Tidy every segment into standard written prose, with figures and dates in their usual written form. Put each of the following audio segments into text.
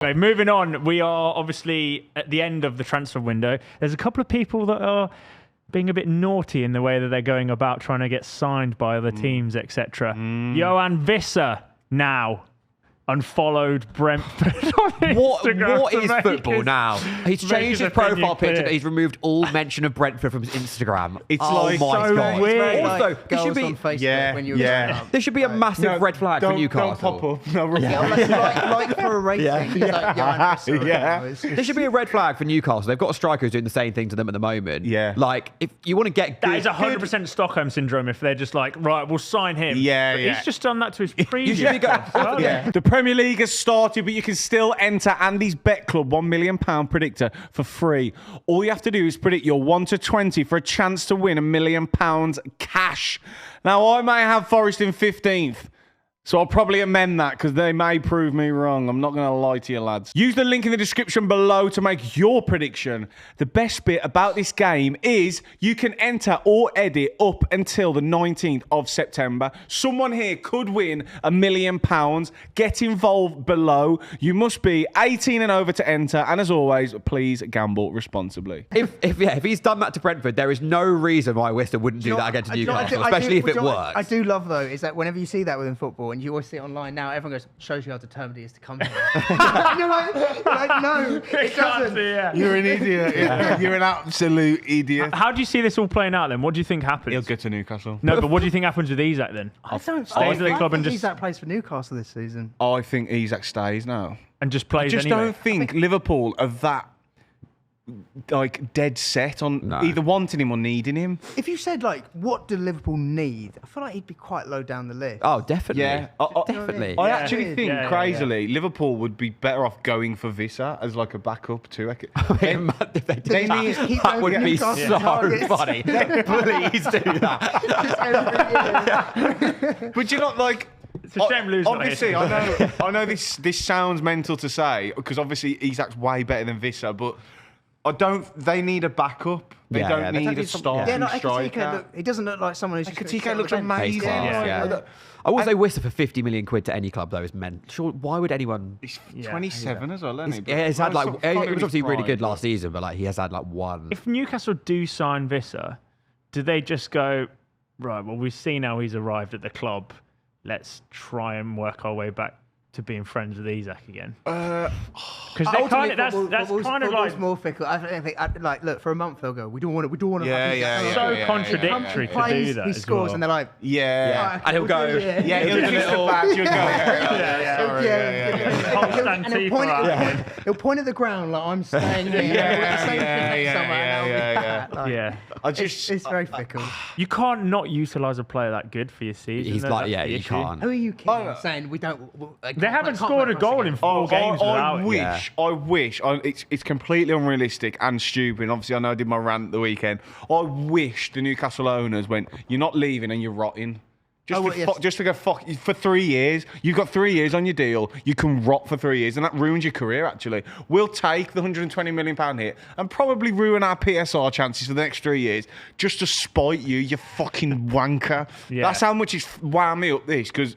Okay, moving on, we are obviously at the end of the transfer window. There's a couple of people that are being a bit naughty in the way that they're going about trying to get signed by other teams, etc. Johan Wissa now unfollowed Brentford on Instagram. What is football now? He's changed his profile picture. He's removed all mention of Brentford from his Instagram. It's my God. weird. Also, there should be on Facebook when you were there should be a massive red flag for Newcastle. Don't pop up. No, like for a rating. There should be a red flag for Newcastle. They've got a striker who's doing the same thing to them at the moment. Yeah. Like, if you want to get good... That is 100% Stockholm syndrome if they're just like, right, we'll sign him. Yeah, But yeah. He's just done that to his previous. You should be going... Yeah. The Premier League has started, but you can still enter Andy's Bet Club £1 million predictor for free. All you have to do is predict your 1 to 20 for a chance to win £1 million cash. Now, I may have Forest in 15th. So I'll probably amend that because they may prove me wrong. I'm not going to lie to you, lads. Use the link in the description below to make your prediction. The best bit about this game is you can enter or edit up until the 19th of September. Someone here could win £1 million. Get involved below. You must be 18 and over to enter. And as always, please gamble responsibly. If he's done that to Brentford, there is no reason why Wissa wouldn't do that again to Newcastle, especially if it works. I do love, though, is that whenever you see that within football, and you always see it online now, everyone goes, shows you how determined he is to come here. you're like, no, it doesn't. You're an idiot. Yeah. You're an absolute idiot. How do you see this all playing out then? What do you think happens? He'll go to Newcastle. No, but what do you think happens with Isak then? I don't Stays at the club and just Isak plays for Newcastle this season. I think Isak stays now. and just plays I just anyway. don't think Liverpool are that like dead set on either wanting him or needing him. If you said like, what do Liverpool need? I feel like he'd be quite low down the list. Oh, definitely. Yeah, definitely. I Yeah. actually think crazily Liverpool would be better off going for Wissa as like a backup too. They need, that would be so funny. Please do that. But you're not like. It's a shame losing. Obviously, I know this sounds mental to say because obviously Isak's way better than Wissa, but I don't. They need a backup. They don't need a starting striker. He doesn't look like someone who's. Ekitike looks amazing. I would say Wissa for 50 million quid to any club though is meant. Sure, why would anyone? He's 27 as well, isn't he? Yeah, he's had like. It was obviously really good last season, but like he has had like one. If Newcastle do sign Wissa, do they just go right? Well, we've seen how he's arrived at the club. Let's try and work our way back to being friends with Isak again. Because that's kind of like more fickle. I think like look for a month they'll go. We don't want it. We don't want to. So contradictory to do that. He scores and they're like, yeah, and he'll go, he'll kiss the badge. He'll go, he'll point at the ground like I'm staying here. It's very fickle. You can't not utilise a player that good for your season. He's like, yeah, you can't. Who are you kidding? Saying we don't. They haven't scored a goal in 4 games without I wish. It's completely unrealistic and stupid. And obviously, I know I did my rant the weekend. I wish the Newcastle owners went, you're not leaving and you're rotting. Just to go fuck for 3 years. You've got 3 years on your deal. You can rot for 3 years, and that ruins your career. Actually, we'll take the £120 million hit and probably ruin our PSR chances for the next 3 years just to spite you, you fucking wanker. Yeah. That's how much it's wound me up. This because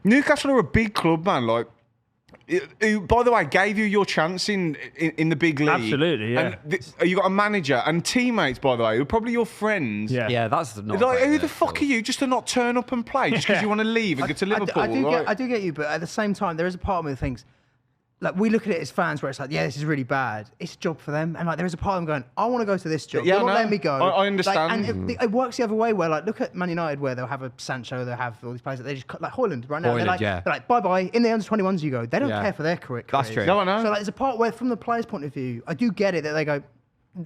Newcastle are a big club, man. Like. Who, by the way, gave you your chance in the big league. Absolutely, yeah. And you got a manager and teammates, by the way, who are probably your friends. Yeah, that's not. Like, who the fuck are you just to not turn up and play just because you want to leave and go to Liverpool? I do get you, but at the same time, there is a part of me that thinks, like, we look at it as fans where it's like, yeah, this is really bad. It's a job for them. And, like, there is a part of them going, I want to go to this job. They're not letting me go. I understand. Like, and it works the other way where, like, look at Man United where they'll have a Sancho, they'll have all these players that they just, like, Haaland right now. They're like, bye-bye. In the under-21s you go. They don't care for their career. That's true. No, I know. So, like, there's a part where, from the player's point of view, I do get it that they go,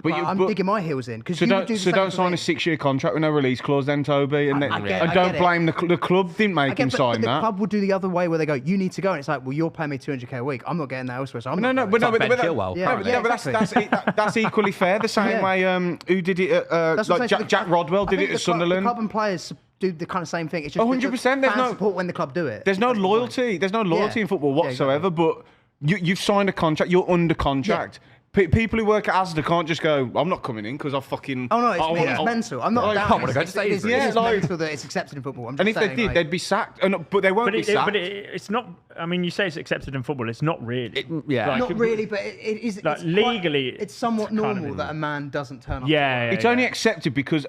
I'm digging my heels in. So don't sign a 6-year contract with no release clause then, Toby. And don't blame the club. Didn't make him sign that. The club would do the other way where they go, you need to go. And it's like, well, you're paying me $200k a week. I'm not getting that elsewhere. So I'm that's equally fair. The same way who did it? Like Jack Rodwell did it at Sunderland. The club and players do the kind of same thing. It's just 100%. There's no support when the club do it. There's no loyalty. There's no loyalty in football whatsoever. But you've signed a contract. You're under contract. People who work at Asda can't just go, I'm not coming in because I fucking... Oh, no, it's mental. I'm not down. I wanna go to Sainsbury's. It's mental that it's accepted in football. I'm just And if they did, they'd be sacked. But they won't be sacked. But it's not... I mean, you say it's accepted in football. It's not really. Not really, but it is... Like, legally... It's somewhat normal that a man doesn't turn up. Yeah. It's only accepted because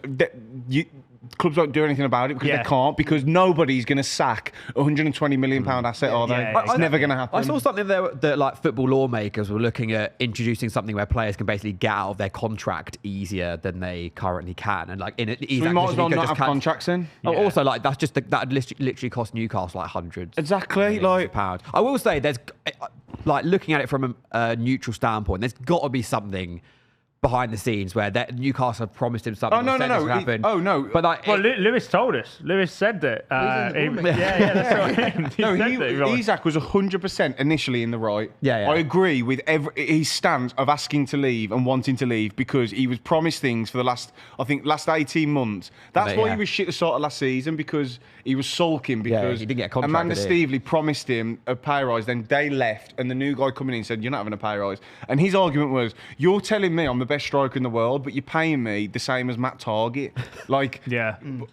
clubs don't do anything about it because they can't, because nobody's going to sack a £120 million asset, are they? It's never going to happen. I saw something there that like football lawmakers were looking at introducing something where players can basically get out of their contract easier than they currently can, and like in it, we might as well not have contracts then. Also, like that's just that literally cost Newcastle like hundreds. Exactly, like pounds. I will say there's like looking at it from a neutral standpoint, there's got to be something behind the scenes where Newcastle have promised him something. No. But like, Lewis told us. Lewis said that. That's right. Isak was 100% initially in the right. Yeah. I agree with his stance of asking to leave and wanting to leave because he was promised things for the last 18 months. That's why he was shit at the start of last season, because he was sulking because he didn't get a contract, Amanda Stevely promised him a pay rise, then they left, and the new guy coming in said, "You're not having a pay rise." And his argument was, "You're telling me I'm the best striker in the world, but you're paying me the same as Matt Target. Like,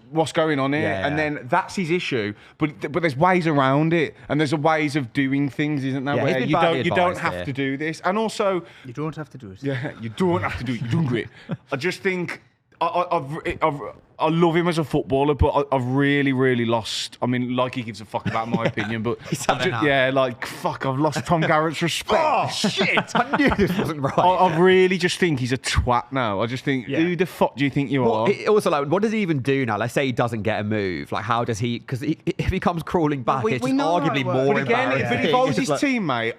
what's going on here?" And then that's his issue. But there's ways around it, and there's ways of doing things, isn't there? Where you don't have to do this, and also you don't have to do it. Yeah, you don't have to do it. You're doing great. I just think I love him as a footballer, but I've really, really lost. I mean, like he gives a fuck about my opinion, but I've lost Tom Garratt's respect. Oh shit! I knew this wasn't right. I really just think he's a twat now. I just think, who the fuck do you think you are? Also, like, what does he even do now? Let's say he doesn't get a move. Like, how does he? Because if he comes crawling back, it's just arguably more But again, embarrassing. if I was his teammate,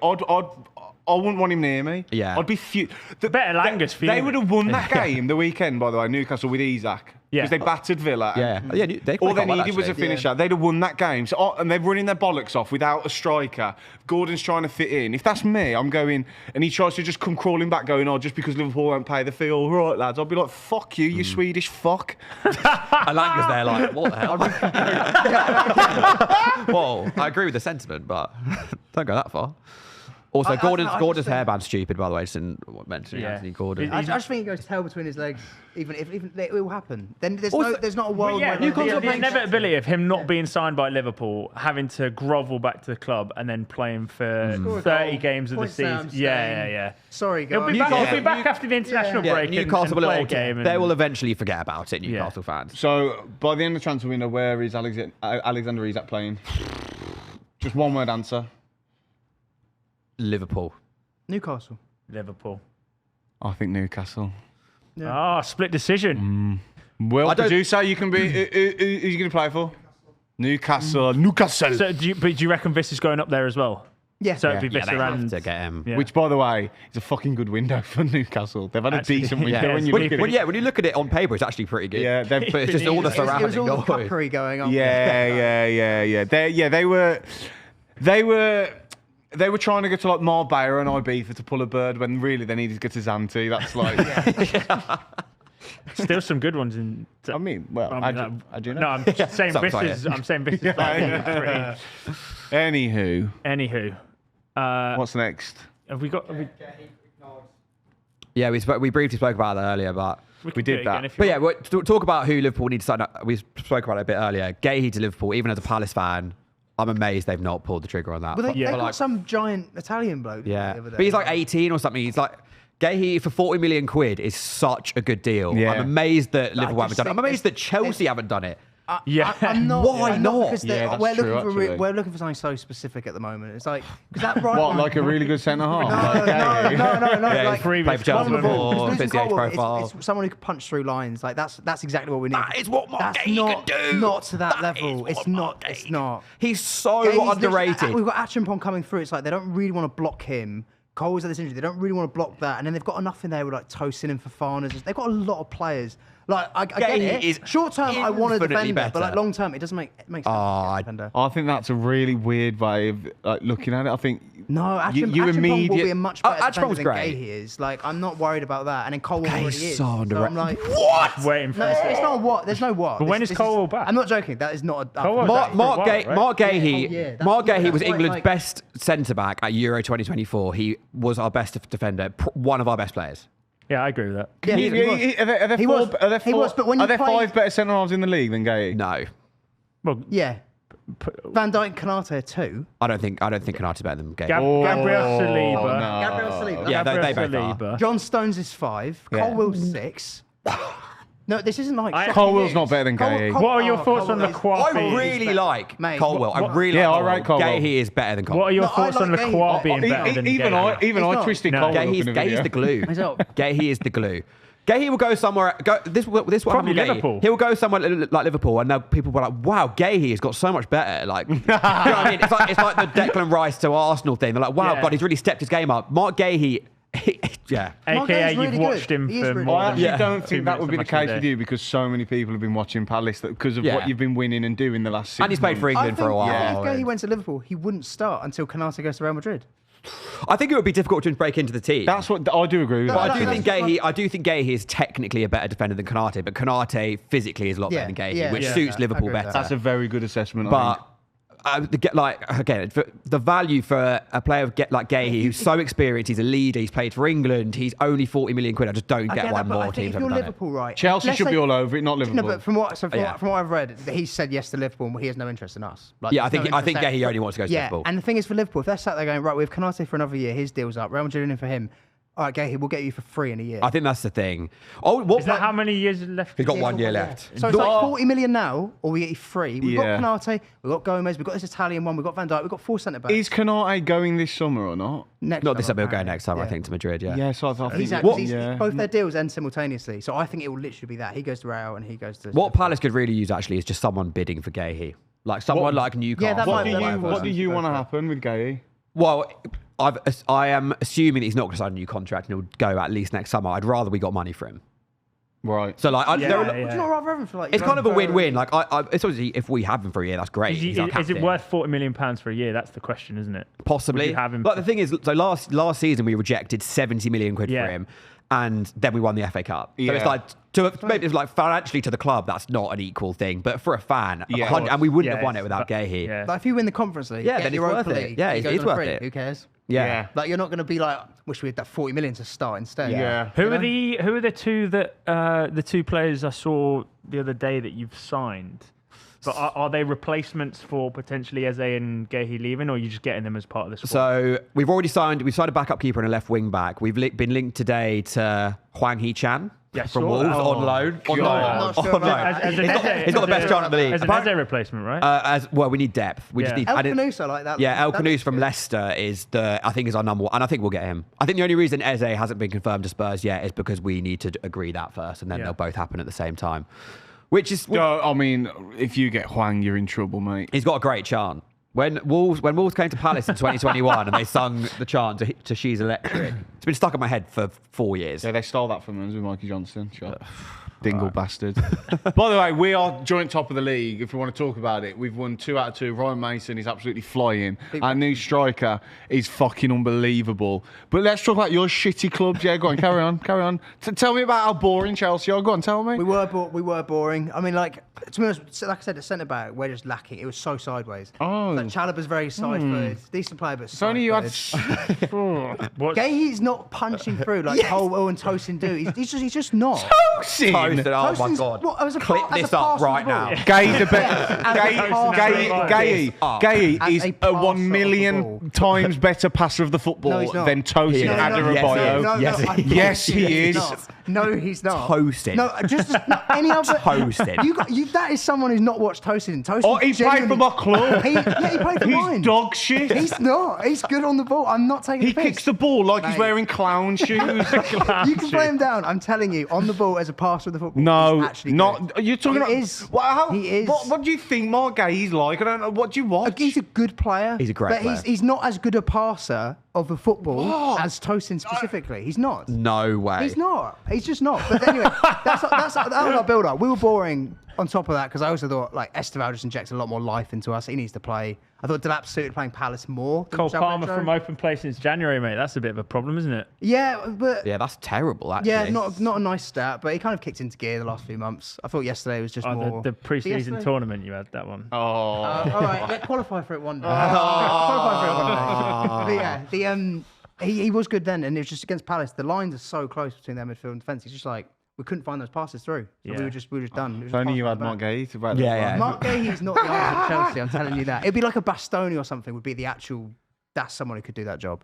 I wouldn't want him near me. Yeah. I'd be better Langus for They you. would have won that game the weekend, by the way, Newcastle with Isak. Because they battered Villa. All they needed was a finisher. They'd have won that game. So, and they're running their bollocks off without a striker. Gordon's trying to fit in. If that's me, I'm going, and he tries to just come crawling back going, just because Liverpool won't pay the fee, all right, lads. I'll be like, fuck you, you Swedish fuck. And Langer's there like, what the hell? Well, I agree with the sentiment, but don't go that far. Also, Gordon's hairband's stupid, by the way. Just didn't mention Anthony Gordon. I just think he goes tail between his legs. Even it will happen. Then there's not a world where the inevitability of him not being signed by Liverpool, having to grovel back to the club, and then playing for 30 games of the season. Yeah. Sorry, guys. He'll be back after the international break. Newcastle will game. They will eventually forget about it, Newcastle fans. So by the end of the transfer window, where is Alexander Isak playing? Just one word answer. Liverpool. Newcastle. Liverpool. I think Newcastle. Yeah. Split decision. Well, producer, you can be. Who's you going to play for? Newcastle. So, do you reckon Viss is going up there as well? Yeah. So it'd be Viss they around have to get him. Yeah. Which, by the way, is a fucking good window for Newcastle. They've had a decent window when you look at it. When you look at it on paper, it's actually pretty good. Yeah, but it's just all the surrounding noise. It was all the puckery going on. Yeah. They were trying to go to like Marbella and Ibiza to pull a bird when really they needed to go to Zante. That's like... Still some good ones in... I mean, well, I do know. No, I'm saying Viss is pretty... Anywho. What's next? Have we got... Yeah, we briefly spoke about that earlier, but... We did that. But yeah, talk about who Liverpool need to sign up. We spoke about it a bit earlier. Guéhi to Liverpool, even as a Palace fan... I'm amazed they've not pulled the trigger on that. Well, they got some giant Italian bloke. Yeah, but he's like 18 or something. He's like, Guéhi for 40 million quid is such a good deal. Yeah. I'm amazed that Liverpool haven't done it. I'm amazed that Chelsea haven't done it. I'm not. Why not? Because we're looking for something so specific at the moment. It's like, is that right? What, like a really good centre half? No. Yeah, like, play for Chelsea before, fits the age profile. It's someone who can punch through lines. Like that's exactly what we need. That is what Guéhi can do. Not to that level. It's not. He's so underrated. We've got Achimpong coming through. It's like they don't really want to block him. Cole's had this injury. They don't really want to block that. And then they've got enough in there with like Tosin and Fofana. They've got a lot of players. Like, I get it. Short term, I want a defender, but like long term, it doesn't make sense. Defender. I think that's a really weird way of looking at it. I think Ashton will be a much better defender than Guéhi is. Like, I'm not worried about that. And then Colwell already is. So I'm like, what? Waiting for it's not a what. There's no what. But when is Colwell back? I'm not joking. That is not a... Mark Guéhi was point, England's like- best centre-back at Euro 2024. He was our best defender, one of our best players. Yeah, I agree with that. Yeah, he was. He was, but when you are there play- 5 better centre halves in the league than Guéhi? No, Well, Yeah. Van Dijk, Canate are 2. I don't think Canate's better than Guéhi. Gabriel Saliba. no. Gabriel Saliba. Yeah, they Gabriel both are. Saliba. John Stones is 5. Yeah. Colwell's 6. No, this isn't like... shocking Colwell's news. not better than Guéhi. What are your thoughts on the Colwell is- Kwabi? I really like Mate, Colwell. I really Yeah, like I rate Colwell. Guéhi is better than Colwell. What are your No, I thoughts on like the Guéhi. Kwa being better than Even Guéhi? I He's not. twisted No. Colwell. Guéhi's the glue. He's not. Guéhi is the glue. Guéhi will go somewhere. This will happen Probably with Guéhi. Liverpool. He'll go somewhere like Liverpool, and now people will be like, "Wow, Guéhi has got so much better." Like, you know what I mean? It's like the Declan Rice to Arsenal thing. They're like, "Wow, Yeah. God, he's really stepped his game up." Mark Guéhi, yeah. Mark AKA, Guéhi's you've really watched good. him He is for really more I than actually Yeah. don't 2 think that would be the minutes of case match with day. you because so many people have been watching Palace because of Yeah. what you've been winning and doing the last 6 And he's played for months. England for a while. I think if Guéhi went to Liverpool, he wouldn't start until Canate goes to Real Madrid. I think it would be difficult to break into the team. That's what I do agree with. But that. I do think Guéhi is technically a better defender than Canate, but Canate physically is a lot better than Guéhi, which suits Liverpool I agree with better. That's a very good assessment. I But the value for a player like Guéhi, who's so experienced, he's a leader, he's played for England, he's only 40 million quid. I just don't get why more teams If haven't you're done Liverpool, right? Chelsea let's should be say- all over it, not Liverpool. No, but from what Yeah. I've read, he said yes to Liverpool, and he has no interest in us. Like, Yeah, I there's think no interest Guéhi there. only wants to go to Yeah, Liverpool. and the thing is for Liverpool, if they're sat there going, right, we have Canate for another year, his deal's up, Real Madrid in for him. All right, Guéhi, we'll get you for free in a year. I think that's the thing. Oh, what? Is that how many years left? He's got 1 year left. So it's like 40 million now, or we get you free. We've Yeah. got Canate, we've got Gomez, we've got this Italian one, we've got Van Dijk, we've got 4 centre backs. Is Canate going this summer or not? Not this summer, he'll go apparently. next summer, I Yeah. think, to Madrid, yeah. Yes, I think. He's yeah. both their deals end simultaneously, so I think it will literally be that he goes to Real and he goes to. What Palace could really use, actually, is just someone bidding for Guéhi. Like someone like Newcastle. Yeah, that What might- do might you go want to for it. happen with Guéhi? Well, I am assuming that he's not going to sign a new contract and he'll go at least next summer. I'd rather we got money for him. Right. So, like, Would you not rather have him for like? it's kind of a win-win. Like, it's obviously if we have him for a year, that's great. He's our Is it captain. worth £40 million for a year? That's the question, isn't it? Possibly. Would you have him But for- the thing is, so last season we rejected 70 million quid Yeah. for him, and then we won the FA Cup. So Yeah. it's like maybe it's like financially to the club, that's not an equal thing, but for a fan, Yeah. 100 and we wouldn't Yeah, have won it without but- Guéhi. yeah. Like if you win the Conference League, Yeah, get then it's Europa worth it. League, Yeah, he it's goes on worth free. it. Who cares? Yeah. Like you're not going to be like, wish we had that 40 million to start instead. Yeah. Who are the two that the 2 players I saw the other day that you've signed? But are they replacements for potentially Eze and Guéhi leaving, or are you just getting them as part of the squad? So we've signed a backup keeper and a left wing back. We've been linked today to Hwang Hee-chan Yeah, from saw Wolves that. on loan. On God. loan. Not sure On about loan. that. He's got the best chance in the league. As an Apparently- Eze replacement, right? As well, we need depth. We just Yeah. need. El and it- Khanous, I like that. Yeah, El That Khanous looks from good. Leicester is I think is our number one, and I think we'll get him. I think the only reason Eze hasn't been confirmed to Spurs yet is because we need to agree that first, and then Yeah. they'll both happen at the same time. Which is No, I mean, if you get Hwang, you're in trouble, mate. he's got a great chant. When Wolves came to Palace in 2021 and they sung the chant to She's Electric, it's been stuck in my head for 4 years. Yeah, they stole that from us with Mikey Johnson. Sure. Dingle bastard. By the way, we are joint top of the league. If we want to talk about it, we've won 2 out of 2. Ryan Mason is absolutely flying. Our new striker is fucking unbelievable. But let's talk about your shitty clubs. Yeah, go on, carry on. Tell me about how boring Chelsea are. Go on, tell me. We were boring. I mean, like, to be honest, like I said, the centre back, we're just lacking. It was so sideways. Oh. Like, Chalobah's very side-footed. Decent player, but It's only you had. Guéhi's not punching through like Colwell and Tosin do. He's just not. Tosin. Posted, oh my Tosin's- god! what, as a Clip pa- as a this up passer right of the ball. now. Gay's a Gay Gay is As a a passer 1 of the million ball. times better passer of the football No, he's not. than Tosin He is. Adarabioyo. Yes, he is. Yes, he is. No, he's not. Tosin. No, just any other. Tosin. That is someone who's not watched Tosin. Tosin. Oh, he played for my club. He played for He's mine. dog shit. He's not. He's good on the ball. I'm not taking He the piss. kicks the ball like he's Mate. wearing clown shoes. You can play him down. I'm telling you, on the ball as a passer of the football. No, he's actually not. good. You're talking He about. is. Wow, He is. What do you think Mark Gay's like? I don't know. What do you watch? He's a good player. He's a great but player. he's not as good a passer of the football as Tosin specifically. He's not. No way. He's not. He's just not. But anyway, that was our build-up. We were boring on top of that because I also thought like Esteval just injects a lot more life into us. He needs to play. I thought Delap suited playing Palace more. Cole Palmer from open play since January, mate. That's a bit of a problem, isn't it? Yeah, but Yeah, that's terrible, actually. yeah, not a nice stat. But he kind of kicked into gear the last few months. I thought yesterday was just more The pre-season Yesterday? tournament, you had that one. Oh. All right, let's qualify for it one day. Qualify for it one day. But yeah, he was good then, and it was just against Palace. The lines are so close between their midfield and defence. It's just like we couldn't find those passes through. So we were just done. It was If only pass you back had Mark back. Guéhi to back Yeah. Mark Guéhi's not the answer for Chelsea. I'm telling you that. It'd be like a Bastoni or something. Would be the actual. That's someone who could do that job.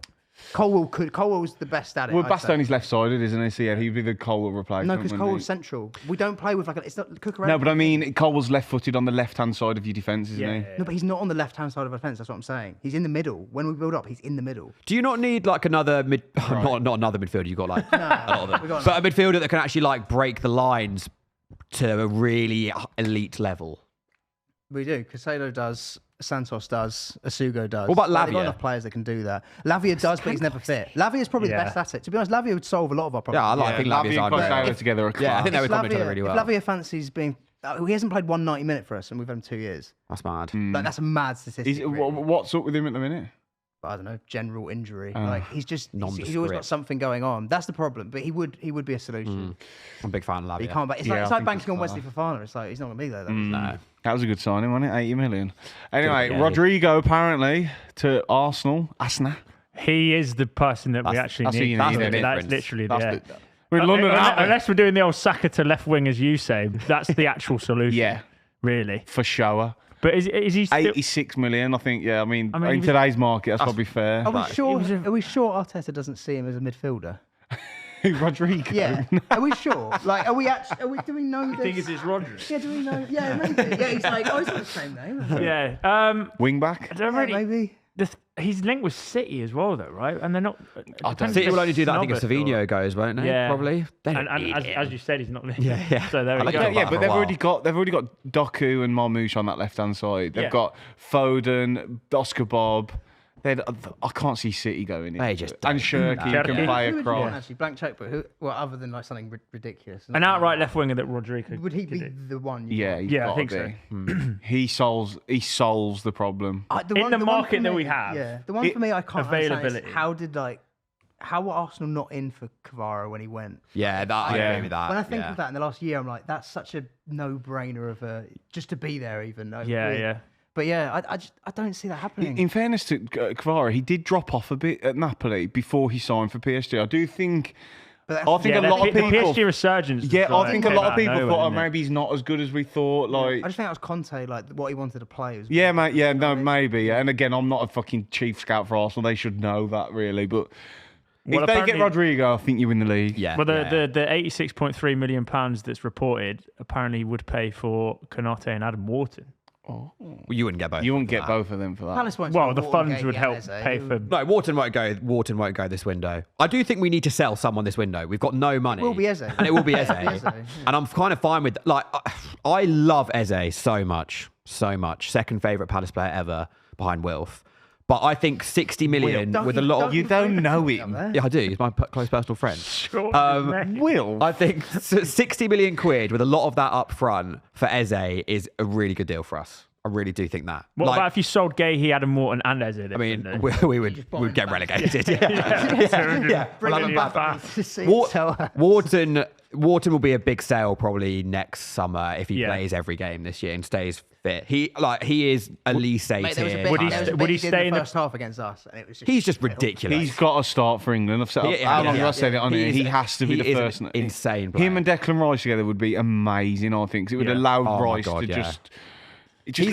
Colwell's the best at it. Well, I'd say. Bastoni's left-sided, isn't he? So yeah, he'd be the Colwell replacement. No, because wouldn't Colwell's he? central. We don't play with it's not Cucurella. No, but I mean, Colwell's left-footed on the left-hand side of your defence, isn't he? No, but he's not on the left-hand side of the fence. That's what I'm saying. He's in the middle. When we build up, he's in the middle. Do you not need like another not another midfielder? You've got like a lot of them. we got But a midfielder that can actually like break the lines to a really elite level. We do. Casado does. Santos does. Asugo does. What about Like, they've got Lavia? enough players that can do that. Lavia does, but he's never fit. Lavia's probably the best at it. To be honest, Lavia would solve a lot of our problems. Yeah, I think Lavia's and Costello together are class. Yeah, I think they If would complement each other really well. If Lavia fancies being... he hasn't played 190 minute for us, and we've had him 2 years. That's mad. Like, that's a mad statistic. really. What's up with him at the minute? I don't know, general injury. Like he's just he's always got Nondescript. something going on. That's the problem. But he would be a solution. I'm a big fan of But he Lavia. can't. It's Yeah, like, I it's like think banking he's on Wesley Fofana. It's like he's not going to be there. Though, No. That was a good signing, wasn't it? 80 million. Anyway, Good, yeah. Rodrigo apparently to Arsenal. Asna. He is the person that we actually that's who need. you That's need, the isn't it? That's difference. literally That's the. the- We're in London, aren't we? Unless we're doing the old Saka to left wing, as you say, that's the actual solution. Yeah, really. for sure. But is he still? 86 million, I think. Yeah, I mean he in was- today's market, that's probably fair. Are we sure Arteta doesn't see him as a midfielder? Rodrigo. Yeah. Are we sure? Like, are we actually? Do we know this? it's Rodri? Yeah. Do we know? Yeah, maybe. Yeah. He's like, he's got the same name. Yeah. Wing back. I don't Yeah, really. maybe. He's linked with City as well, though, right? And they're not. City will only do that, I think, if Savinho goes, won't they? Yeah. Probably. They don't And need as, him. as you said, he's not linked. Yeah. So there I we like go. it. Yeah, but for a they've while. already got Doku and Marmoush on that left hand side. They've Yeah. got Foden, Oscar Bob. I can't see City going in. They just and don't. Shirky No. can Who play Who would you want, across. actually, blank checkbook. Who? Well, other than like something ridiculous. An outright left winger that Rodrigo Would he could be do. the one? you Yeah, want? he's Yeah, I gotta think be. so. He solves the problem. The In the one market for that me- we have, Yeah, the one for me I can't understand availability. is how were Arsenal not in for Kvara when he went? Yeah, I Yeah. agree with that. When I think yeah. of that in the last year, I'm like, that's such a no-brainer of just to be there even. Though. Yeah, Weird. yeah. But yeah, I don't see that happening. In fairness to Kvara, he did drop off a bit at Napoli before he signed for PSG. I do think. But that's- I think Yeah, a lot of the people. PSG resurgence. was Yeah, I like- think a came lot out of people nowhere, thought didn't it? maybe he's not as good as we thought. Like, I just think that was Conte, like what he wanted to play. Was yeah, mate. Yeah, no, maybe. Yeah. And again, I'm not a fucking chief scout for Arsenal. They should know that, really. But Well, if they get apparently- Rodrigo, I think you win the league. Yeah. Well, yeah. the £86.3 million that's reported apparently would pay for Konate and Adam Wharton. Well, you wouldn't get both. You wouldn't for get that. both of them for that. Palace won't Well, sign the Wharton, funds would Guéhi, help Eze. pay for. No, Wharton won't go. Wharton won't go this window. I do think we need to sell someone this window. We've got no money. It will be Eze. and it will be Eze. Eze, yeah. And I'm kind of fine with like. I love Eze so much. Second favorite Palace player ever behind Wilf. But I think 60 million with a lot of. You don't know him. Yeah, I do. He's my close personal friend. Sure, Will. I think 60 million quid with a lot of that up front for Eze is a really good deal for us. I really do think that. What about if you sold Guéhi, Adam Wharton, and Eze? I mean, we would get relegated. Yeah. Bring Well, him I'm back to see Wa- sell her. Wharton will be a big sale probably next summer if he Yeah. plays every game this year and stays fit. He is Elise Mate, there was a tier. bit, Would he there was a st- bit would he did stay in the- first half against us, and it was just He's just ridiculous. He's got to start for England. I've said, how long have I said it on He here? is- He has to be he the is first. an insane player. Him and Declan Rice together would be amazing, I think. 'cause it would Yeah. allow Oh my Rice God, to yeah. just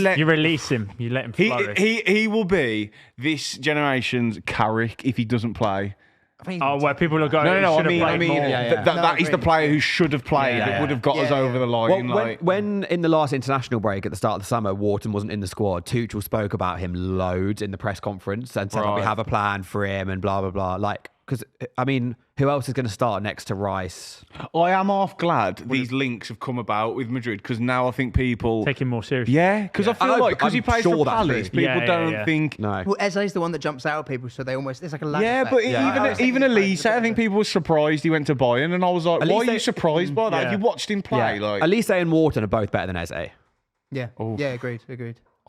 let. You release him. You let him flourish. He will be this generation's Carrick if he doesn't play. I think Oh, where people are going. No, should have I played mean, more. Yeah. that is the player who should have played. Yeah. That would have got us Yeah. over the line. Well, when in the last international break at the start of the summer, Wharton wasn't in the squad, Tuchel spoke about him loads in the press conference and said, "Oh, we Right. have a plan for him and blah, blah, blah. Like, because I mean, who else is going to start next to Rice? I am half glad these links have come about with Madrid because now I think people take him more seriously. Yeah, because I feel like because he I'm plays sure for that's Palace, true. people don't think. No. Well, Eze's the one that jumps out at people, so they almost it's like a lag Yeah, effect. but even Elise, I think people were surprised he went to Bayern, and I was like, why are you surprised by that? Yeah. You watched him play, like. Eze and Wharton are both better than Eze. Yeah, yeah, agreed.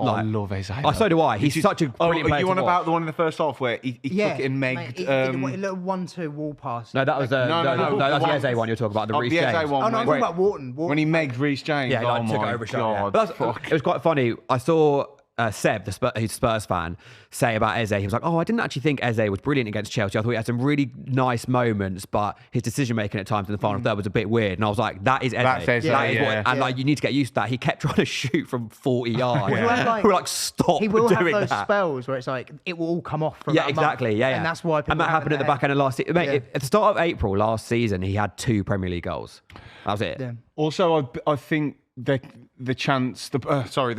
Oh, I love Eze. Oh, so do I. He's such a brilliant player you to on watch. about the one in the first half where he took it and mate, megged? he did a little 1-2 wall pass. No, that was No, that's the the Eze one you're talking about. The Reece the Eze James. one. Oh no, I'm talking about Wharton. When he megged Reece James. Yeah, oh like, took it my over a shot. God. Yeah. But it was quite funny. I saw Seb, who's Spurs fan, say about Eze. He was like, "Oh, I didn't actually think Eze was brilliant against Chelsea. I thought he had some really nice moments, but his decision making at times in the final third was a bit weird." And I was like, "That is Eze. That's Eze, That is yeah. and like you need to get used to that." He kept trying to shoot from 40 yards. Like, We were like, "Stop he will have doing those that." spells where it's like it will all come off from Yeah, exactly. Yeah, and that's why. And that happened at the back end of last season. Mate, at the start of April last season, he had 2 Premier League goals. That was it. Yeah. Also, I think the chance, the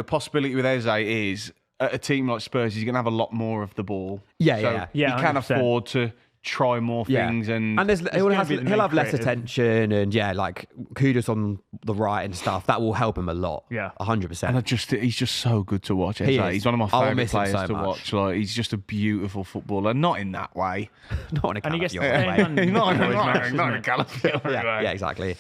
possibility with Eze is at a team like Spurs, he's going to have a lot more of the ball. Yeah, so yeah. Yeah, he can 100%. afford to try more things and he'll have be the main less creative. attention and like Kudus on the right and stuff. That will help him a lot. Yeah. 100%. and he's just so good to watch. He Eze. is. He's one of my I'll favourite miss him players so to much. watch. Like he's just a beautiful footballer, not in that way. Not on a And he gets Calafiori to way. play on not always matches, not isn't a it? Calafiori way. Yeah, exactly.